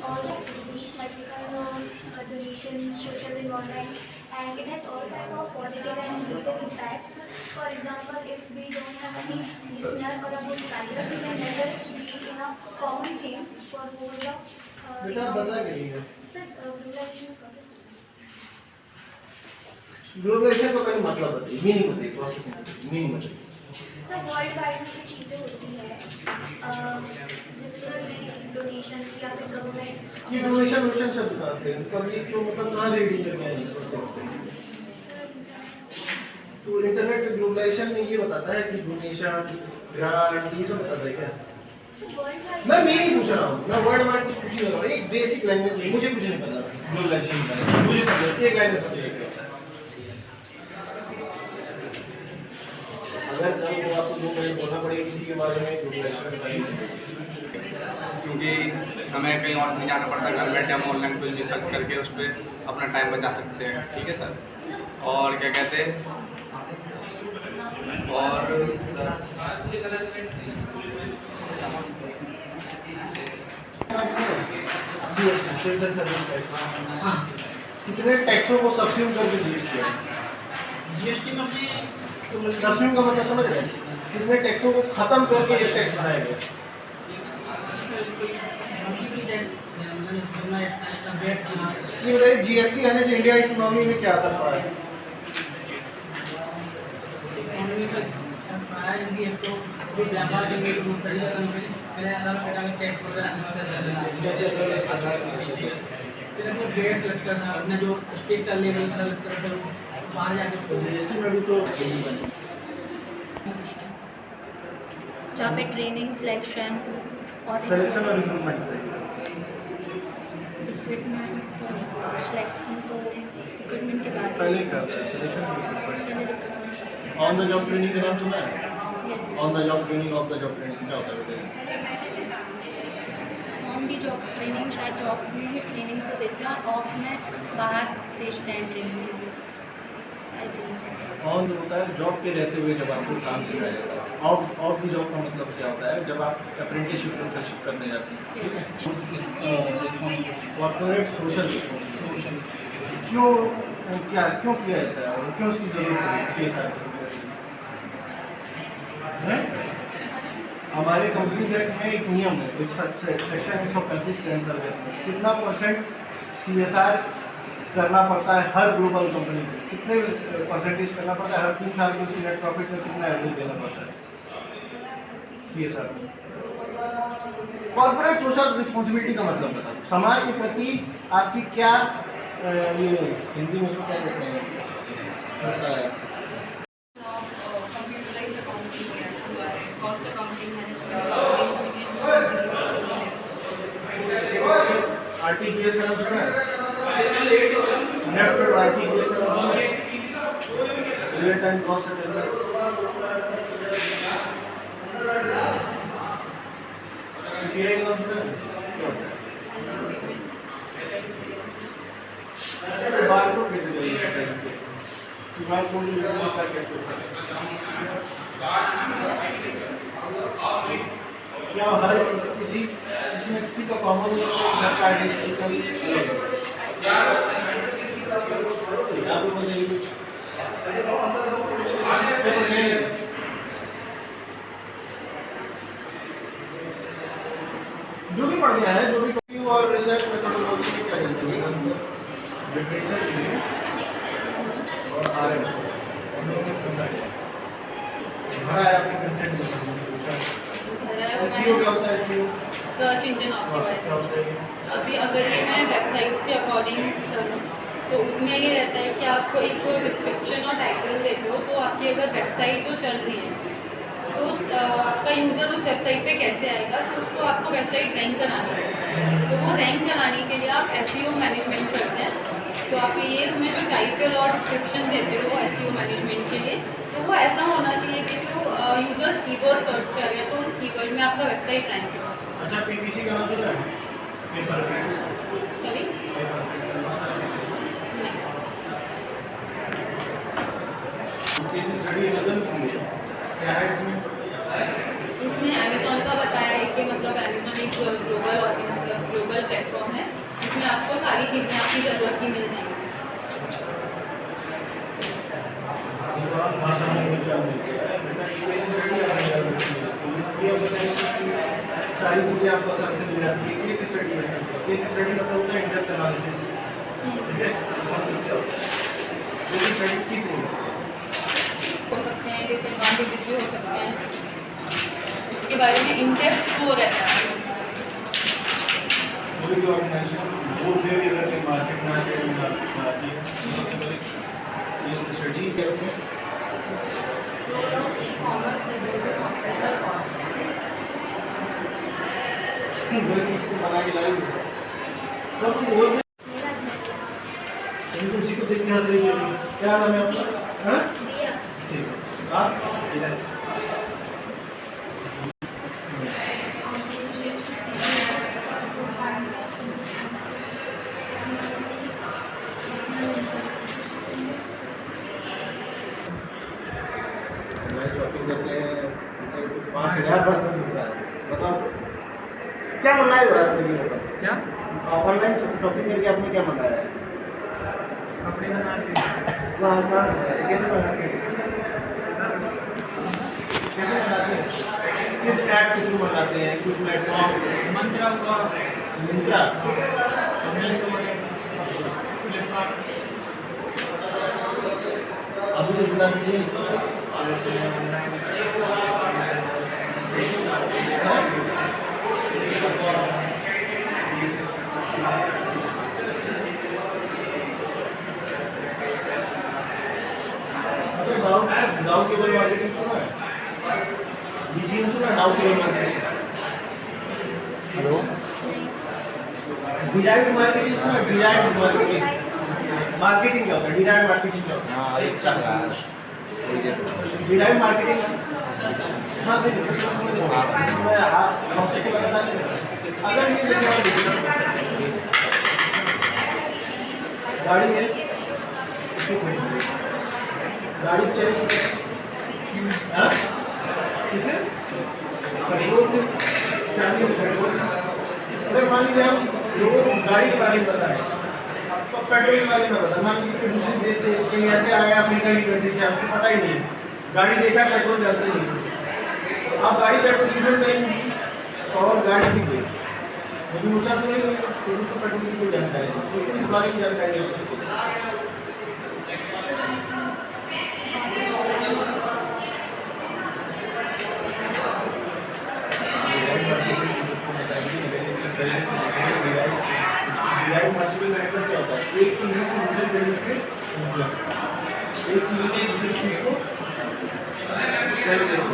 all the activities like we can donations, social involvement, and it has all type of positive and negative impacts. For example, if we don't have any listener or a good writer, we can never be in a common thing for whole the बेटा आप बता के लिए sir, globalization process. Globalisation का पहले मतलब बताइए, meaning बताइए, प्रोसेस नहीं, मीनिंग बताइए। सर वर्ल्ड वाइड में जो चीज़ें होती है जैसे डोनेशन या फिर गवर्नमेंट ये डोनेशन शब्द कहाँ से है? पब्लिक को मतलब कहाँ से रीडिंग करके आने का कॉन्सेप्ट? तो इंटरनेट ग्लोबलाइजेशन में ये बताता है कि डोनेशन, ग्रांट, ये सब बताता है क्या? मैं मीनिंग पूछ रहा हूँ, मैं वर्ड कुछ पूछ नहीं रहा हूँ, एक बेसिक लैंग्वेज में मुझे कुछ नहीं पता ग्लोबलाइजेशन का, मुझे समझ एक लाइन में समझिए क्या होता है। अगर कल को आपको 2 मिनट बोलना पड़ेगा किसी के बारे में ग्लोबलाइजेशन के बारे में, क्योंकि हमें कहीं और नहीं जाना पड़ता, घर बैठे हम ऑनलाइन कुछ भी सर्च करके उस पर अपना टाइम बचा सकते हैं। ठीक है सर, और क्या कहते हैं, और कितने टैक्सों को सब्सिट्यूट करके जीएसटी है? जीएसटी में भी सब्सिट्यूट का मतलब समझ रहे हैं? कितने टैक्सों को खत्म करके एक टैक्स बनाया गया? ये बताइए जीएसटी आने से इंडिया इकोनॉमी में क्या असर पड़ा है? व्यापार के तरीका पहले अलग प्रकार के टैक्स वगैरह जैसे वेट लगता था, अपना जो स्टेट का ले अलग लगता था, बाहर जाके जीएसटी में भी तो जहाँ पे ट्रेनिंग सिलेक्शन और सिलेक्शन और रिक्रूटमेंट रिक्रूटमेंट सिलेक्शन तो रिक्रूटमेंट के बाद पहले क्या होता है? सिलेक्शन और रिक्रूटमेंट। पहले recruitment on the job training का नाम सुना है? On the job training, of the job training क्या होता है बताइए? ऑन दी जॉब ट्रेनिंग शायद जॉब में ही ट्रेनिंग को देते हैं और ऑफ में बाहर भेजते हैं ट्रेनिंग के लिए। I think so. ऑन होता है जॉब पे रहते हुए जब आपको काम सिखाया जाता है। ऑफ द जॉब का मतलब क्या होता है? जब आप अप्रेंटिसशिप इंटर्नशिप करने जाते हैं, ठीक है? कॉर्पोरेट सोशल रिस्पांसिबिलिटी क्यों किया जाता है और क्यों उसकी जरूरत है? हमारे कंपनीज एक्ट में एक नियम है, एक सेक्शन 135 के अंतर्गत कितना परसेंट सीएसआर करना पड़ता है हर ग्लोबल कंपनी को, कितने परसेंटेज करना पड़ता है हर 3 साल के उसकी नेट प्रॉफिट में कितना एवरेज देना पड़ता है सीएसआर में। कॉर्पोरेट सोशल रिस्पॉन्सिबिलिटी का मतलब बताओ, समाज के प्रति आपकी क्या ये हिंदी में क्या कहते हैं होता है? कॉस्ट अकाउंटिंग आरटीजीएस का नाम सुना है? नेफ्ट और आरटीजीएस का नाम सुना है? Real time cost settlement. UPI का नाम सुना है? क्या होता है? बारकोड कैसे करेंगे? क्यूआर कोड कैसे होता है? क्या हर किसी न किसी का कॉमन सबका आइडेंटिटी जो भी पढ़ गया है, जो भी और रिसर्च मेथोडोलॉजी में क्या जानते हैं? लिटरेचर और आरएम भरा है आपने कंटेंट एसईओ क्या होता है? SEO search engine optimization. अभी अगर ये मैं वेबसाइट्स के अकॉर्डिंग करूँ तो उसमें ये रहता है कि आपको एक डिस्क्रिप्शन और टाइटल देते हो, तो आपकी अगर वेबसाइट जो चल रही है तो आपका यूज़र उस वेबसाइट पे कैसे आएगा, तो उसको आपको वेबसाइट रैंक करानी है। तो वो रैंक कराने के लिए आप एसईओ मैनेजमेंट करते हैं। तो आप ये उसमें जो टाइटल और डिस्क्रिप्शन देते हो एसईओ मैनेजमेंट के लिए, तो वो ऐसा होना चाहिए कि जो यूजर्स कीवर्ड सर्च कर रहे हैं तो उस कीवर्ड में आपका वेबसाइट रैंक हो। अच्छा, पीपीसी का नाम सुना है? पेपर सॉरी क्या है इसमें? इसमें अमेज़ॉन का बताया है कि मतलब अमेज़ॉन एक ग्लोबल प्लेटफॉर्म है, इसमें आपको सारी चीज़ें आपकी ज़रूरत की मिल जाएंगी। भाषा में विचार मिलते हैं सारी चीज़ें आपको आसानी से मिल जाती है। केस स्टडी में केस स्टडी मतलब होता है इंडेप्थ एनालिसिस, ठीक है। केस स्टडी किस लिए हो सकते हैं, डिसएडवांटेजेस भी हो सकते हैं, उसके बारे में इन डेप्थ वो रहता है। कोई भी ऑर्गेनाइजेशन वो भी अगर मार्केट में आके आती है केस स्टडी बना के लाई सब वो मेरा जन्म उसी को देखने आते हैं। क्या नाम है आपका? हाँ दिया ठीक है। आप शॉपिंग करके 5,000% मिलता है। बताओ क्या मंगाए हो आज तक? क्या ऑनलाइन शॉपिंग करके आपने क्या मंगाया है? कपड़े बनाते कहाँ कहाँ से मंगाते हैं? कैसे मंगाते हैं? कैसे मंगाते हैं? किस ऐप के थ्रू मंगाते हैं? कोई प्लेटफॉर्म? मंत्रा हुआ, मिंत्रा? मीशो फ्लिपकार्ट। अभी कुछ बता दीजिए। डाउ केबल मार्केटिंग सुना है? डीसीएम सुना? डाउ cable marketing. Hello, derive marketing सुना? डिराइव मार्केटिंग मार्केटिंग क्या होता है? डिराइव मार्केटिंग क्या होता है? हाँ ये चल रहा है डिराइव मार्केटिंग हाँ समझ रहा हूँ मैं। कॉन्सेप्ट को बता नहीं अगर ये जैसे गाड़ी है गाड़ी चलेगी हाँ किसे पेट्रोल से चांदी पेट्रोल से। अगर मान लीजिए हम लोगों को गाड़ी के बारे में बताएं तो पेट्रोल के बारे में बताएं। मान लीजिए कि दूसरे देश से कहीं ऐसे आया अफ्रीका की कंट्री से आपको पता ही नहीं है, गाड़ी देखा पेट्रोल जानते नहीं, आप गाड़ी पेट्रोल सीमेंट करेंगे और गाड़ी भी गई लेकिन उसका तो नहीं होगा तो उसको पेट्रोल की कोई जानकारी नहीं, उसको इस बारे में जानकारी है। डिराइव मार्केटिंग का मतलब क्या होता है? एक चीज से दूसरे चीज पे एक चीज से दूसरी चीज को सेल करना।